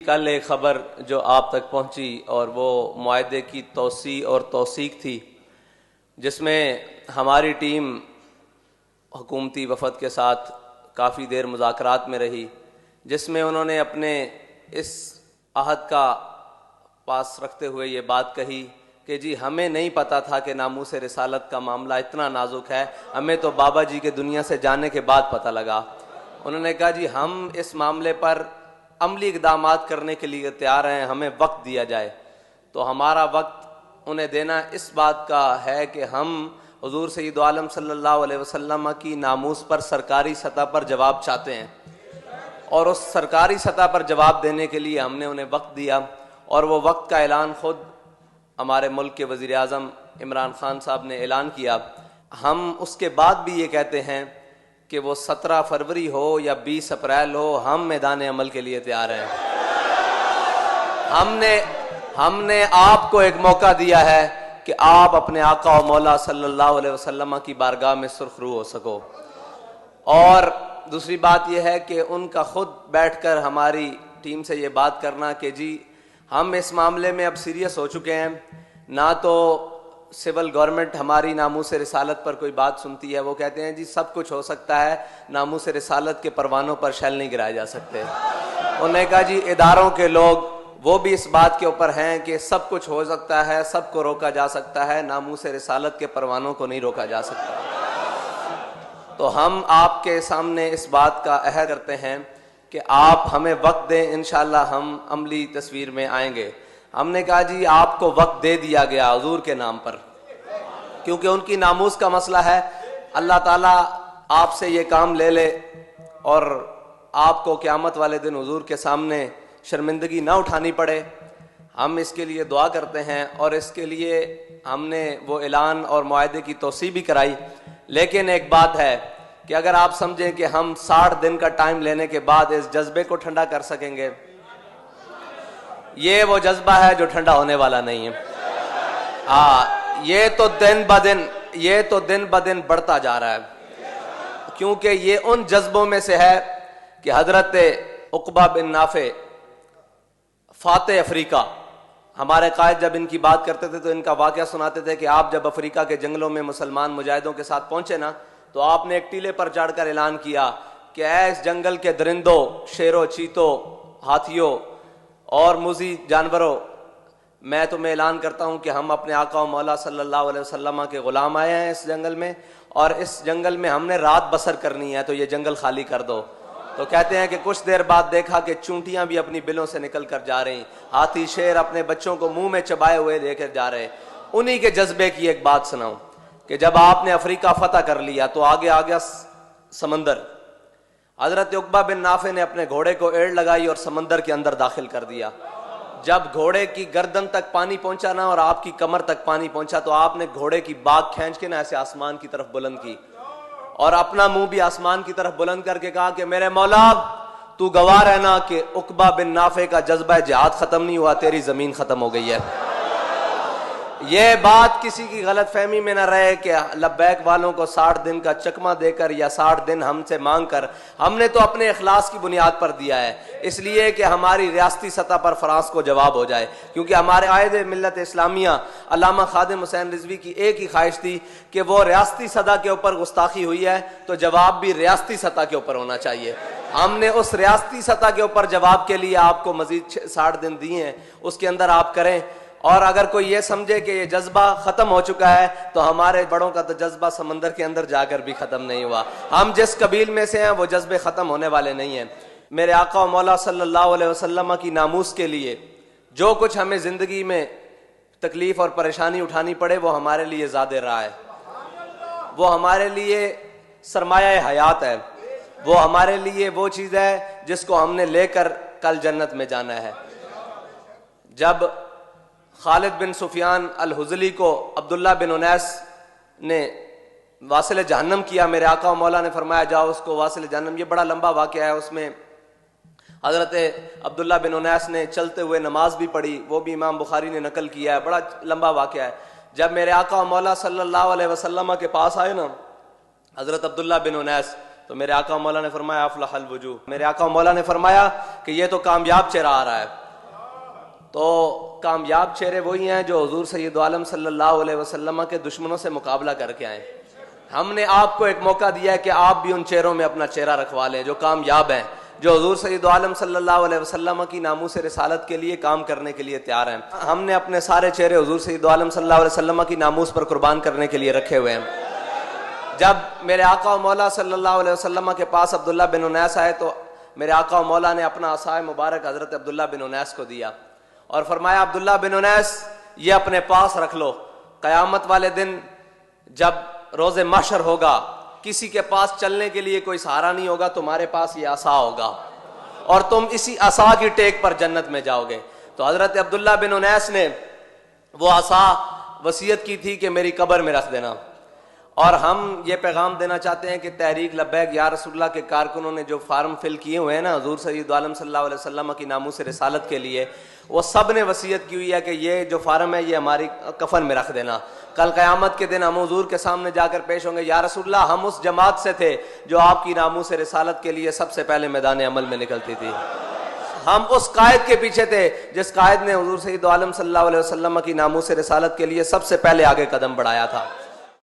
कल एक ख़बर जो आप तक पहुंची और वो मुआहदे की तौसी और तौसीक थी, जिसमें हमारी टीम हुकूमती वफ़द के साथ काफ़ी देर मुज़ाकरात में रही, जिसमें उन्होंने अपने इस अहद का पास रखते हुए ये बात कही कि जी हमें नहीं पता था कि नामूस रिसालत का मामला इतना नाजुक है, हमें तो बाबा जी के दुनिया से जाने के बाद पता लगा। उन्होंने कहा जी हम इस मामले पर अमली इक़दामात करने के लिए तैयार हैं, हमें वक्त दिया जाए। तो हमारा वक्त उन्हें देना इस बात का है कि हम हुज़ूर सय्यद आलम सल्लल्लाहु अलैहि वसल्लम की नामूस पर सरकारी सतह पर जवाब चाहते हैं, और उस सरकारी सतह पर जवाब देने के लिए हमने उन्हें वक्त दिया। और वो वक्त का ऐलान खुद हमारे मुल्क के वज़ीर आज़म इमरान खान साहब ने ऐलान किया। हम उसके बाद भी ये कहते हैं कि वो 17 फरवरी हो या 20 अप्रैल हो, हम मैदान अमल के लिए तैयार हैं। हमने आपको एक मौका दिया है कि आप अपने आका और मौला सल्लल्लाहु अलैहि वसल्लम की बारगाह में सुरखरू हो सको। और दूसरी बात यह है कि उनका खुद बैठकर हमारी टीम से ये बात करना कि जी हम इस मामले में अब सीरियस हो चुके हैं, ना तो सिविल गवर्नमेंट हमारी नामूस रिसालत पर कोई बात सुनती है, वो कहते हैं जी सब कुछ हो सकता है, नामूस रिसालत के परवानों पर शैल नहीं गिराए जा सकते। उन्होंने कहा जी इदारों के लोग वो भी इस बात के ऊपर हैं कि सब कुछ हो सकता है, सबको रोका जा सकता है, नामूस रिसालत के परवानों को नहीं रोका जा सकता। तो हम आपके सामने इस बात का अहद करते हैं कि आप हमें वक्त दें, इंशाअल्लाह हम अमली तस्वीर में आएंगे। हमने कहा जी आपको वक्त दे दिया गया हुजूर के नाम पर, क्योंकि उनकी नामूस का मसला है। अल्लाह ताला आपसे ये काम ले ले और आपको क़यामत वाले दिन हुजूर के सामने शर्मिंदगी ना उठानी पड़े, हम इसके लिए दुआ करते हैं। और इसके लिए हमने वो ऐलान और मुआहदे की तौसी भी कराई। लेकिन एक बात है कि अगर आप समझें कि हम 60 दिन का टाइम लेने के बाद इस जज्बे को ठंडा कर सकेंगे, ये वो जज्बा है जो ठंडा होने वाला नहीं है। हाँ, ये तो दिन ब दिन बढ़ता जा रहा है, क्योंकि ये उन जज्बों में से है कि हजरत उक़बा बिन नाफे फाते अफ्रीका, हमारे कायद जब इनकी बात करते थे तो इनका वाक़या सुनाते थे कि आप जब अफ्रीका के जंगलों में मुसलमान मुजाहिदों के साथ पहुंचे ना, तो आपने एक टीले पर चढ़कर ऐलान किया कि ऐ इस जंगल के दरिंदों, शेरों, चीतों, हाथियों और मुज़ी जानवरों, मैं तुम्हें ऐलान करता हूं कि हम अपने आका और मौला सल्लल्लाहु अलैहि वसल्लम के गुलाम आए हैं इस जंगल में, और इस जंगल में हमने रात बसर करनी है, तो ये जंगल खाली कर दो। तो कहते हैं कि कुछ देर बाद देखा कि चूंटियां भी अपनी बिलों से निकल कर जा रही, हाथी शेर अपने बच्चों को मुंह में चबाए हुए लेकर जा रहे। उन्हीं के जज्बे की एक बात सुनाऊं कि जब आपने अफ्रीका फतह कर लिया तो आगे आ गया समंदर। हजरत उक़बा बिन नाफे ने अपने घोड़े को एड़ लगाई और समंदर के अंदर दाखिल कर दिया। जब घोड़े की गर्दन तक पानी पहुंचा ना और आपकी कमर तक पानी पहुंचा, तो आपने घोड़े की बाग खींच के ना ऐसे आसमान की तरफ बुलंद की और अपना मुंह भी आसमान की तरफ बुलंद करके कहा कि मेरे मौला, तू गवाह रहना कि उक़बा बिन नाफे का जज्बा जिहाद खत्म नहीं हुआ, तेरी जमीन खत्म हो गई है। यह बात किसी की गलत फहमी में न रहे कि लब्बैक वालों को 60 दिन का चकमा देकर या 60 दिन हमसे मांग कर, हमने तो अपने इखलास की बुनियाद पर दिया है, इसलिए कि हमारी रियासती सतह पर फ्रांस को जवाब हो जाए। क्योंकि हमारे आयद मिल्लत इस्लामिया अल्लामा खादिम हुसैन रिजवी की एक ही ख्वाहिश थी कि वो रियासती सतह के ऊपर गुस्ताखी हुई है तो जवाब भी रियासती सतह के ऊपर होना चाहिए। हमने उस रियासती सतह के ऊपर जवाब के लिए आपको मजीद 60 दिन दिए हैं, उसके अंदर आप करें। और अगर कोई ये समझे कि ये जज्बा खत्म हो चुका है, तो हमारे बड़ों का तो जज्बा समंदर के अंदर जाकर भी खत्म नहीं हुआ। हम जिस कबील में से हैं वो जज्बे खत्म होने वाले नहीं हैं। मेरे आका और मौला सल्लल्लाहु अलैहि वसल्लम की नामूस के लिए जो कुछ हमें जिंदगी में तकलीफ और परेशानी उठानी पड़े, वो हमारे लिए ज़ादे राह है, वो हमारे लिए सरमाया हयात है, वो हमारे लिए वो चीज़ है जिसको हमने लेकर कल जन्नत में जाना है। जब खालिद बिन सुफियान अल हुज़ली को अब्दुल्ला बिन उनैस ने वासिल जहन्नम किया, मेरे आका और मौला ने फरमाया जाओ उसको वासिल जहन्नम। ये बड़ा लंबा वाक़या है, उसमें हज़रत अब्दुल्ला बिन उनैस ने चलते हुए नमाज भी पढ़ी, वो भी इमाम बुखारी ने नकल किया है, बड़ा लंबा वाक़या है। जब मेरे आका और मौला सल्लल्लाहु अलैहि वसल्लम के पास आए ना हज़रत अब्दुल्ला बिन उनैस, तो मेरे आका मौला ने फरमाया अफलहल वजूह, मेरे आका मौला ने फरमाया कि ये तो कामयाब चेहरा आ रहा है। तो कामयाब चेहरे वही हैं जो हुजूर सैयद आलम सल्लल्लाहु अलैहि वसल्लम के दुश्मनों से मुकाबला करके आए। हमने आपको एक मौका दिया है कि आप भी उन चेहरों में अपना चेहरा रखवा लें जो कामयाब हैं, जो हुजूर सैयद आलम सल्लल्लाहु अलैहि वसल्लम की नामूस रिसालत के लिए काम करने के लिए तैयार हैं। हमने अपने सारे चेहरे हुजूर सैयद आलम सल्लल्लाहु अलैहि वसल्लम की नामूस पर कुर्बान करने के लिए रखे हुए हैं। जब मेरे आका मौला सल्लल्लाहु अलैहि वसल्लम के पास अब्दुल्ला बिन उनैस आए तो मेरे आका मौला ने अपना असाए मुबारक हजरत अब्दुल्ला बिन उनैस को दिया और फरमाया अब्दुल्ला बिन उनैस ये अपने पास रख लो, कयामत वाले दिन जब रोजे महशर होगा किसी के पास चलने के लिए कोई सहारा नहीं होगा, तुम्हारे पास ये असा होगा और तुम इसी असा की टेक पर जन्नत में जाओगे। तो हजरत अब्दुल्ला बिन उनैस ने वो असा वसीयत की थी कि मेरी कब्र में रख देना। और हम ये पैगाम देना चाहते हैं कि तहरीक लब्बैक या रसूलुल्लाह के कारकुनों ने जो फार्म फिल किए हुए हैं ना हुजूर सैयद आलम सल्लल्लाहु अलैहि वसल्लम की नामूस रिसालत के लिए, वो सब ने वसीयत की हुई है कि ये जो फार्म है ये हमारी कफन में रख देना। कल क़यामत के दिन हम हुजूर के सामने जाकर पेश होंगे, या रसूलुल्लाह हम उस जमात से थे जो आपकी नामूस रिसालत के लिए सबसे पहले मैदान अमल में निकलती थी। हम उस कायद के पीछे थे जिस कायद ने हुजूर सैयद आलम सल्लल्लाहु अलैहि वसल्लम की नामूस रिसालत के लिए सबसे पहले आगे कदम बढ़ाया था।